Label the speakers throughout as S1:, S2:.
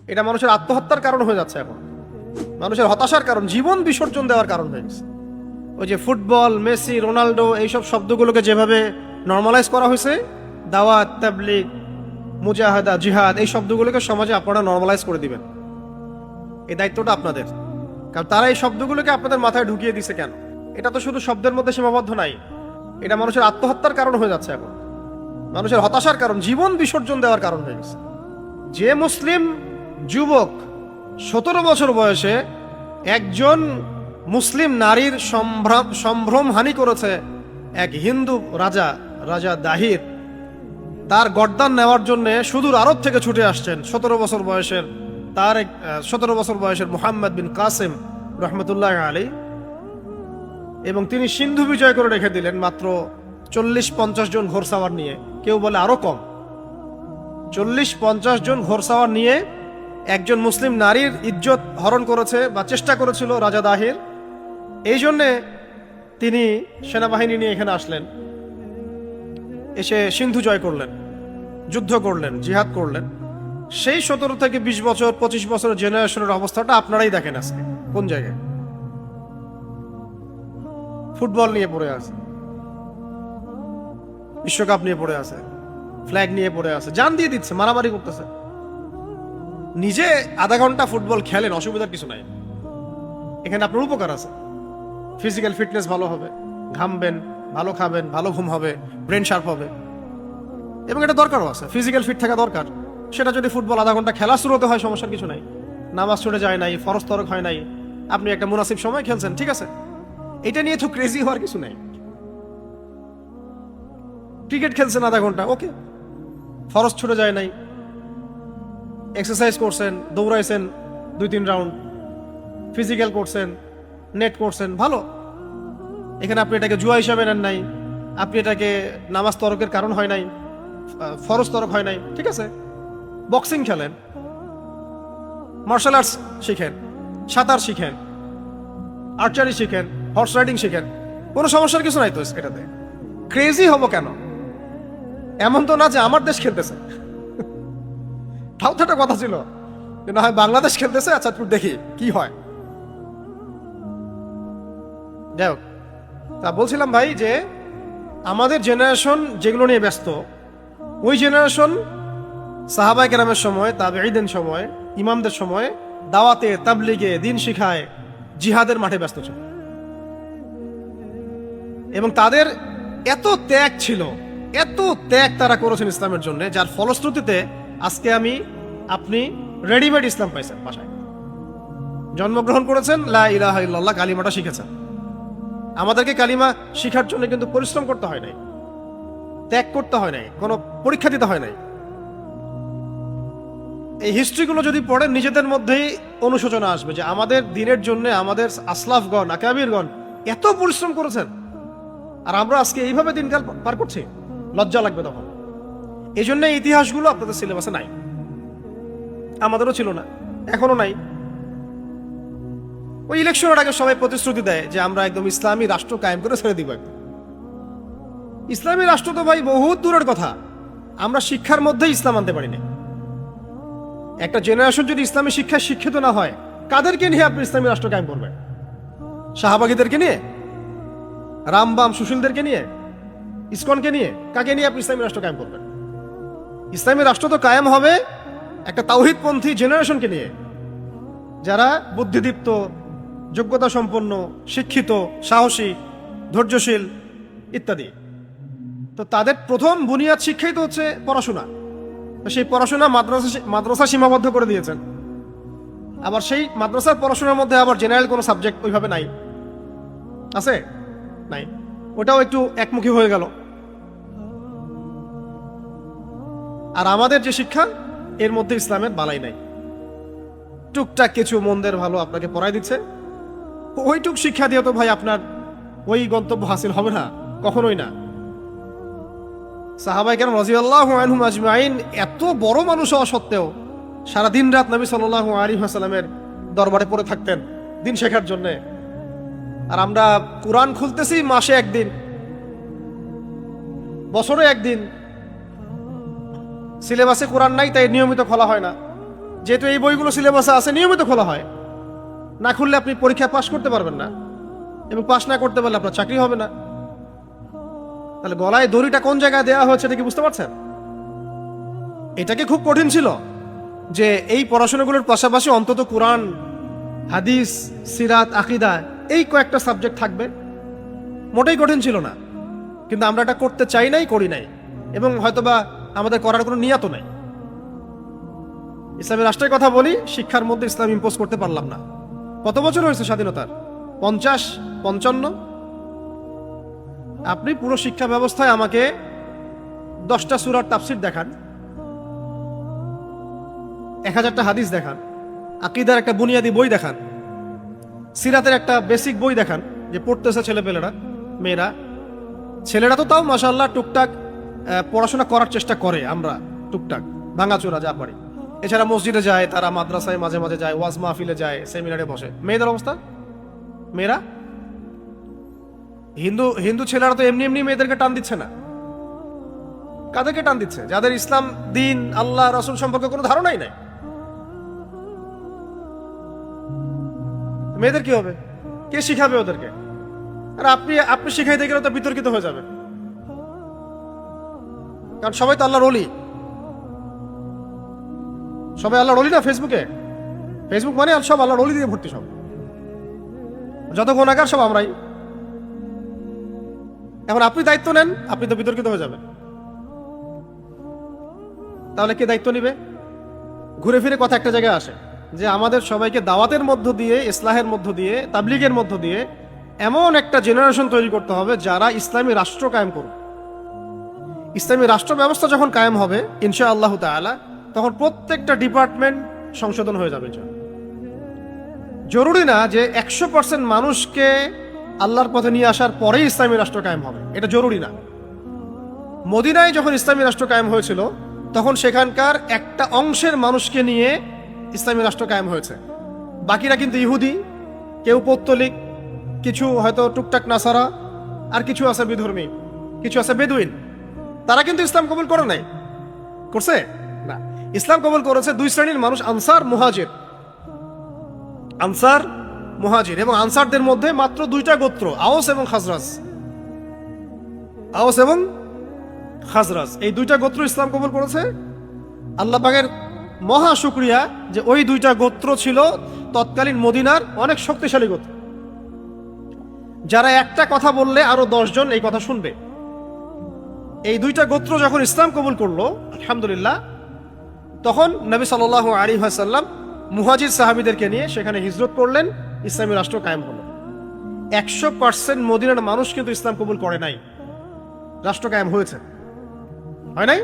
S1: এটা মানুষের আত্মহত্যার কারণ হয়ে যাচ্ছে এখন, মানুষের হতাশার কারণ, জীবন বিসর্জন দেওয়ার কারণ হয়ে গেছে। ওই যে ফুটবল, মেসি, রোনাল্ডো, এইসব শব্দগুলোকে যেভাবে নর্মালাইজ করা হয়েছে, দাওয়াত, তাবলিগ, মুজাহাদা, জিহাদ, এই শব্দগুলোকে সমাজে আপনারা নর্মালাইজ করে দিবেন। এই দায়িত্বটা আপনাদের, কারণ তারা এই শব্দগুলোকে আপনাদের মাথায় ঢুকিয়ে দিছে। কেন? এটা তো শুধু শব্দের মধ্যে সীমাবদ্ধ নাই, এটা মানুষের আত্মহত্যার কারণ হয়ে যাচ্ছে এখন, মানুষের হতাশার কারণ, জীবন বিসর্জন দেওয়ার কারণ হয়ে গেছে। যে মুসলিম যুবক 17 বছর বয়সে একজন মুসলিম নারীর সম্ভ্রম হানি করেছে, এক হিন্দু রাজা, রাজা দাহির, তার গর্দান নেওয়ার জন্য সুদূর আরব থেকে ছুটে আসছেন 17 বছর বয়সের, তার 17 বছর বয়সের মুহাম্মদ বিন কাসিম রহমতুল্লাহ আলী, এবং তিনি সিন্ধু বিজয় করে রেখে দিলেন মাত্র 40-50 জন ঘোড়সাওয়ার নিয়ে, কেউ বলে আরো কম, 40-50 জন ঘোড়সাওয়ার নিয়ে একজন মুসলিম নারীর ইজ্জত হরণ করেছে বা চেষ্টা করেছিল রাজা দাহির। এই জন্যে তিনি সেনাবাহিনী নিয়ে এখানে আসলেন, এসে সিন্ধু জয় করলেন, যুদ্ধ করলেন, জিহাদ করলেন। সেই 17 থেকে 20 বছর 25 বছরের জেনারেশনের অবস্থাটা আপনারাই দেখেন আজকে কোন জায়গায়। ফুটবল নিয়ে পড়ে আছে, বিশ্বকাপ নিয়ে পড়ে আছে, ফ্ল্যাগ নিয়ে পড়ে আছে, জান দিয়ে দিচ্ছে, মারামারি করতেছে। নিজে আধা ঘন্টা ফুটবল খেলেন, অসুবিধার কিছু নাই, এখানে আপনার উপকার আছে। ফিজিক্যাল ফিটনেস ভালো হবে, ঘামবেন, ভালো খাবেন, ভালো ঘুম হবে, ব্রেন শার্প হবে, এবং এটা দরকারও আছে, ফিজিক্যাল ফিট থাকা দরকার। সেটা যদি ফুটবল আধা ঘন্টা খেলা শুরু হতে হয়, সমস্যার কিছু নাই, নামাজ ছুটে যায় নাই, ফরজ তরক হয় নাই, আপনি একটা মুনাসিব সময় খেলছেন, ঠিক আছে, এটা নিয়ে তো ক্রেজি হওয়ার কিছু নাই। ক্রিকেট খেলছেন আধা ঘন্টা, ওকে, ফরজ ছুটে যায় নাই, এক্সারসাইজ করছেন, দৌড়াইছেন 2-3 রাউন্ড, ফিজিক্যাল করছেন, নেট করছেন, ভালো। এখানে আপনি এটাকে জুয়া হিসাবে নেন নাই, আপনি এটাকে নামাজ তরকের কারণ হয় নাই, ফরজ তরক হয় নাই, ঠিক আছে। বক্সিং খেলেন, মার্শাল আর্টস শিখেন, সাঁতার শিখেন, আর্চারি শিখেন, হর্স রাইডিং শিখেন, কোনো সমস্যার কিছু নাই তো এটাতে। ক্রেজি হবো কেন? এমন তো না যে আমার দেশ খেলতেছে, তাও তো একটা কথা ছিল যে না হয় বাংলাদেশ খেলতেছে, আচ্ছা একটু দেখি কি হয়। যাই হোক, তা বলছিলাম ভাই যে আমাদের জেনারেশন যেগুলো নিয়ে ব্যস্ত, ওই জেনারেশন সাহাবায়ে কেরামের সময়, তাবেঈদের সময়, ইমামদের সময় দাওয়াতে, তাবলিগে, দিন শিখায়, জিহাদের মাঠে ব্যস্ত ছিল, এবং তাদের এত ত্যাগ ছিল, এত ত্যাগ তারা করেছেন ইসলামের জন্য, যার ফলশ্রুতিতে আজকে আপনি রেডিমেড ইসলাম পাইছেন। বাসায় জন্মগ্রহণ করেছেন, লা ইলাহা ইল্লাল্লাহ কালিমাটা শিখেছেন। আমাদেরকে কালিমা শিখার জন্য কিন্তু পরিশ্রম করতে হয় নাই, ত্যাগ করতে হয় নাই, কোনো পরীক্ষা দিতে হয় নাই। এই হিস্ট্রিগুলো যদি পড়েন, নিজেদের মধ্যেই অনুশোচনা আসবে যে আমাদের দিনের জন্য আমাদের আসলাফগণ, আকাবিরগণ এত পরিশ্রম করেছেন, আর আমরা আজকে এইভাবে দিনকাল পার করছি, লজ্জা লাগবে তখন। এই জন্য এই ইতিহাসগুলো আপনাদের সিলেবাসে নাই, আমাদেরও ছিল না, এখনো নাই। ওই ইলেকশনের আগে সবাই প্রতিশ্রুতি দেয় যে আমরা একদম ইসলামী রাষ্ট্র কায়েম করে ছেড়ে দিব। একদম ইসলামী রাষ্ট্র তো ভাই বহুত দূরের কথা, আমরা শিক্ষার মধ্যে ইসলাম আনতে পারিনি। একটা জেনারেশন যদি ইসলামী শিক্ষায় শিক্ষিত না হয়, কাদেরকে নিয়ে আপনি ইসলামী রাষ্ট্র কায়েম করবেন? শাহবাগীদেরকে নিয়ে, রামবাম সুশীলদেরকে নিয়ে, ইসকনকে নিয়ে, কাকে নিয়ে আপনি ইসলামী রাষ্ট্র কায়েম করবেন? ইসলামী রাষ্ট্র তো কায়েম হবে একটা তাওহীদপন্থী জেনারেশনকে নিয়ে, যারা বুদ্ধিদীপ্ত, যোগ্যতা সম্পন্ন, শিক্ষিত, সাহসী, ধৈর্যশীল ইত্যাদি। তো তাদের প্রথম বুনিয়াদ শিক্ষাই তো হচ্ছে পড়াশোনা। সেই পড়াশোনা মাদ্রাসা সীমাবদ্ধ করে দিয়েছেন। আবার সেই মাদ্রাসার পড়াশোনার মধ্যে আবার জেনারেল কোনো সাবজেক্ট ওইভাবে নাই, আছে নাই, ওটাও একটু একমুখী হয়ে গেল। আর আমাদের যে শিক্ষা, এর মধ্যে ইসলামের বালাই নাই, টুকটাক কিছু মন্দের ভালো আপনাকে পড়াই দিচ্ছে, ওইটুক শিক্ষা দিয়ে তো ভাই আপনার ওই গন্তব্য হাসিল হবে না, কখনোই না। সাহাবায়ে কেরাম রাদিয়াল্লাহু আনহুম আজমাইন এত বড় মানুষ হওয়া সত্ত্বেও সারাদিন রাত নবী সাল্লাল্লাহু আলাইহি ওয়াসাল্লামের দরবারে পড়ে থাকতেন দিন শেখার জন্য। আর আমরা কোরআন খুলতেছি মাসে একদিন, বছরে একদিন, সিলেবাসে কোরআন নাই, তাই নিয়মিত খোলা হয় না। যেহেতু এই বইগুলো সিলেবাসে আছে, নিয়মিত খোলা হয়। না খুললে আপনি পরীক্ষা পাশ করতে পারবেন না, এবং পাশ না করতে পারলে আপনার চাকরি হবে না। তাহলে গলায় দড়িটা কোন জায়গায় দেওয়া হয়েছে এটা কি বুঝতে পারছেন? এটা কি খুব কঠিন ছিল যে এই পড়াশোনাগুলোর পাশাপাশি অন্তত কোরআন, হাদিস, সিরাত, আকীদা এই কয়েকটা সাবজেক্ট থাকবে? মোটেই কঠিন ছিল না, কিন্তু আমরা এটা করতে চাই নাই, করি নাই, এবং হয়তোবা আমাদের করার কোনো নিয়ত নাই। ইসলামী রাষ্ট্রের কথা বলি, শিক্ষার মধ্যে ইসলাম ইম্পোজ করতে পারলাম না। কত বছর হয়েছে স্বাধীনতার? 50, 55। আপনি পুরো শিক্ষা ব্যবস্থায় আমাকে 10টা সূরার তাফসীর দেখান, 1000টা হাদিস দেখান, আকীদার একটা বুনিয়াদি বই দেখান, সিরাতের একটা বেসিক বই দেখান যে পড়তেছে ছেলেপেলেরা, মেয়েরা। ছেলেরা তো তাও মাশাআল্লাহ টুকটাক পড়াশোনা করার চেষ্টা করে, আমরা টুকটাক ভাঙাচোরা যা পারি। এছাড়া মসজিদে যায়, তারা মাদ্রাসায় মাঝে মাঝে যায়, ওয়াজ মাহফিলে যায়, সেমিনারে বসে। মেয়েদের অবস্থা, মেয়েরা, হিন্দু ছেলেরা তো এমনি এমনি মেয়েদেরকে টান দিচ্ছে না। কাদেরকে টান দিচ্ছে? যাদের ইসলাম, দিন, আল্লাহ, রাসূল সম্পর্কে কোনো ধারণাই নাই। মেয়েদের কি হবে? কে শিখাবে ওদেরকে? আর আপনি শিখাইতে গেলে তো বিতর্কিত হয়ে যাবে, কারণ সবাই তো আল্লাহর ওলি। সবাই আল্লাহর ওলি না। ফেসবুক মানে সব আল্লাহর ওলি দিয়ে ভর্তি, সব যত গুনাহগার সব আমরাই। এখন আপনি দায়িত্ব নেন, আপনি তো বিতর্কিত হয়ে যাবেন। তাহলে কে দায়িত্ব নিবে? ঘুরে ফিরে কথা একটা জায়গায় আসে যে আমাদের সবাইকে দাওয়াতের মধ্য দিয়ে, ইসলাহের মধ্য দিয়ে, তাবলীগের মধ্য দিয়ে এমন একটা জেনারেশন তৈরি করতে হবে যারা ইসলামী রাষ্ট্র কায়েম করবে। ইসলামী রাষ্ট্র ব্যবস্থা যখন কায়েম হবে ইনশাআল্লাহ তাআলা, তখন প্রত্যেকটা ডিপার্টমেন্ট সংশোধন হয়ে যাবে। জরুরি না যে 100% মানুষকে আল্লাহর পথে নিয়ে আসার পরেই ইসলামী রাষ্ট্র কায়েম হবে, এটা জরুরি না। মদিনায় যখন ইসলামী রাষ্ট্র কায়েম হয়েছিল তখন সেখানকার একটা অংশের মানুষকে নিয়ে ইসলামী রাষ্ট্র কায়েম হয়েছে। বাকিরা কিন্তু ইহুদি, কেউ পৌত্তলিক, কিছু হয়তো টুকটাক নাসারা, আর কিছু আছে বিধর্মী, কিছু আছে বেদুইন। তারা কিন্তু ইসলাম কবুল করে নাই। করছে না। ইসলাম কবুল করেছে দুই শ্রেণীর মানুষ, আনসার, মুহাজির। আনসার, মুহাজির, এবং আনসারদের মধ্যে মাত্র 2টা গোত্র, আওস এবং খাজরাজ। আওস এবং খাজরাজ, এই 2টা গোত্র ইসলাম কবুল করেছে। আল্লাহ পাকের মহা শুকরিয়া যে ওই 2টা গোত্র ছিল তৎকালীন মদিনার অনেক শক্তিশালী গোত্র, যারা একটা কথা বললে আরো 10 জন এই কথা শুনবে। এই 2টা গোত্র যখন ইসলাম কবুল করলো আলহামদুলিল্লাহ, তখন নবী সাল্লাল্লাহু আলাইহি ওয়াসাল্লাম মুহাজির সাহাবীদেরকে নিয়ে সেখানে হিজরত করলেন, ইসলামী রাষ্ট্র কায়েম হলো। 100% মদিনার মানুষ কিন্তু ইসলাম কবুল করে নাই, রাষ্ট্র কায়েম হয়েছে, হয় নাই?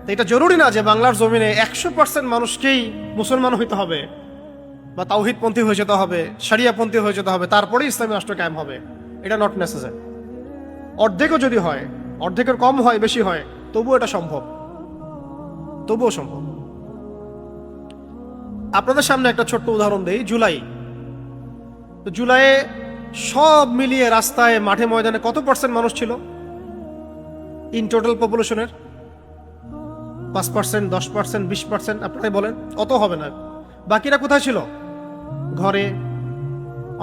S1: তো এটা জরুরি না যে বাংলার জমিনে 100% মানুষকেই মুসলমান হইতে হবে, বা তাওহীদপন্থী হয়ে যেতে হবে, শরিয়াপন্থী হয়ে যেতে হবে, তারপরে ইসলামী রাষ্ট্র কায়েম হবে। এটা নট নেসেসারি। অর্ধেকও যদি হয়, অর্ধেকের কম হয়, বেশি হয়, তবুও এটা সম্ভব, তবুও সম্ভব। আপনাদের সামনে একটা ছোট্ট উদাহরণ দেই। জুলাইয়ে সব মিলিয়ে রাস্তায়, মাঠে, ময়দানে কত % মানুষ ছিল ইন টোটাল পপুলেশনের? 5%, 10%, 20%? আপনারাই বলেন। অত হবে না। বাকিরা কোথায় ছিল? ঘরে,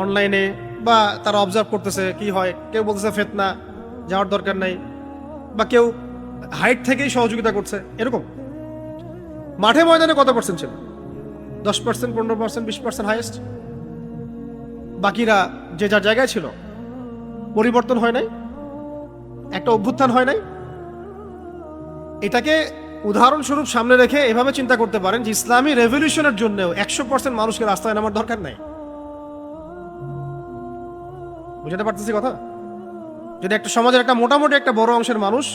S1: অনলাইনে, বা তারা অবজার্ভ করতেছে কি হয়। কেউ বলতেছে ফিতনা, যাওয়ার দরকার নাই, বা কেউ হাইট থেকেই সহযোগিতা করছে, এরকম। মাঠে ময়দানে কত % ছিল? 10%, 15%, 20% হাইয়েস্ট। বাকিরা যে যার জায়গায় ছিল। পরিবর্তন হয় নাই, একটা অভ্যুত্থান হয় নাই। এটাকে উদাহরণস্বরূপ সামনে রেখে এভাবে চিন্তা করতে পারেন যে ইসলামী রেভলিউশনের জন্যও 100% মানুষকে রাস্তায় নামার দরকার নাই। বুঝতে পারতেছি কথা? যদি একটা সমাজের একটা মোটামুটি একটা বড় অংশের মানুষ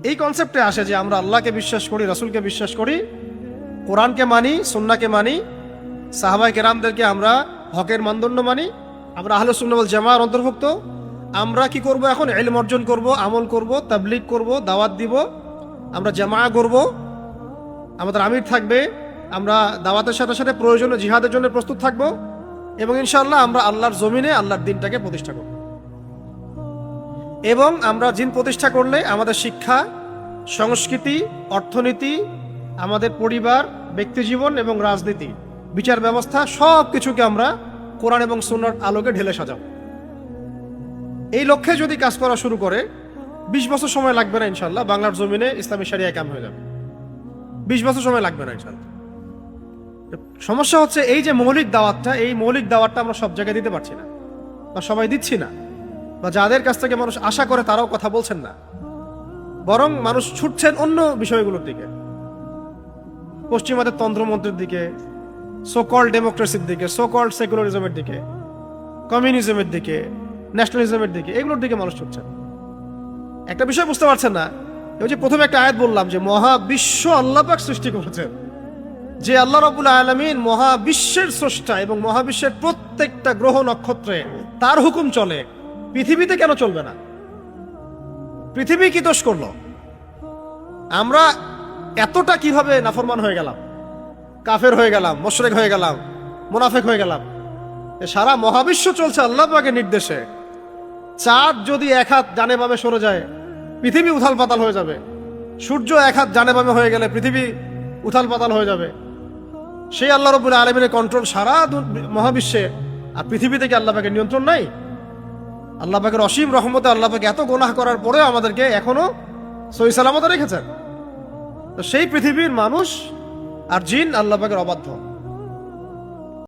S1: এই কনসেপ্টে আসে যে আমরা আল্লাহকে বিশ্বাস করি, রাসূলকে বিশ্বাস করি, কোরআনকে মানি, সুন্নাহকে মানি, সাহাবায়ে কেরামদেরকে আমরা হকের মানদণ্ড মানি, আমরা আহলে সুন্নাহ ওয়াল জামাআর অন্তর্ভুক্ত, আমরা কি করব? এখন ইলম অর্জন করব, আমল করব, তাবলীগ করব, দাওয়াত দিব, আমরা জামাআ করব, আমাদের আমির থাকবে, আমরা দাওয়াতের সাথে সাথে প্রয়োজনীয় জিহাদের জন্য প্রস্তুত থাকব, এবং ইনশাআল্লাহ আমরা আল্লাহর জমিনে আল্লাহর দ্বীনটাকে প্রতিষ্ঠা করব। এবং আমরা দিন প্রতিষ্ঠা করলে আমাদের শিক্ষা, সংস্কৃতি, অর্থনীতি, আমাদের পরিবার, ব্যক্তি জীবন এবং রাজনীতি, বিচার ব্যবস্থা সব কিছুকে আমরা কোরআন এবং সুন্নাহর আলোকে ঢেলে সাজাবো। এই লক্ষ্যে যদি কাজ করা শুরু করে 20 বছর সময় লাগবে না ইনশাল্লাহ, বাংলার জমিনে ইসলামী শরিয়া কায়েম হয়ে যাবে। 20 বছর সময় লাগবে না ইনশাল্লাহ। সমস্যা হচ্ছে এই যে মৌলিক দাওয়াতটা, এই মৌলিক দাওয়াতটা আমরা সব জায়গায় দিতে পারছি না, বা সবাই দিচ্ছি না, বা যাদের কাছ থেকে মানুষ আশা করে তারাও কথা বলছেন না, বরং মানুষ ছুটছেন অন্য বিষয়গুলোর দিকে, পশ্চিমাদের তন্ত্রমন্ত্রের দিকে, সো কল্ড ডেমোক্রেসির দিকে, সো কল্ড সেকুলারিজমের দিকে, কমিউনিজমের দিকে, ন্যাশনালিজমের দিকে, এগুলোর দিকে মানুষ ছুটছেন। একটা বিষয় বুঝতে পারছেন না, ওই যে প্রথমে একটা আয়াত বললাম যে মহাবিশ্ব আল্লাহ পাক সৃষ্টি করেছেন, যে আল্লাহ রাব্বুল আলামিন মহাবিশ্বের স্রষ্টা এবং মহাবিশ্বের প্রত্যেকটা গ্রহ নক্ষত্রে তার হুকুম চলে, পৃথিবীতে কেন চলবে না? পৃথিবী কি দোষ করলো? আমরা এতটা কিভাবে নাফরমান হয়ে গেলাম, কাফের হয়ে গেলাম, মুশরিক হয়ে গেলাম, মুনাফিক হয়ে গেলাম? সারা মহাবিশ্ব চলছে আল্লাহ পাকের নির্দেশে। চাঁদ যদি এক হাত ডানে বামে সরে যায়, পৃথিবী উথাল পাতাল হয়ে যাবে। সূর্য এক হাত ডানে বামে হয়ে গেলে পৃথিবী উথাল পাতাল হয়ে যাবে। সেই আল্লাহ রাব্বুল আলামিনের কন্ট্রোল সারা মহাবিশ্বে, আর পৃথিবীতে কি আল্লাহ পাকের নিয়ন্ত্রণ নাই? আল্লাহ পাকের অসীম রহমতে আল্লাহ পাক এত গুনাহ করার পরেও আমাদেরকে এখনো সহি সালামতে রেখেছেন। তো সেই পৃথিবীর মানুষ আর জিন আল্লাহ পাকের অবাধ্য।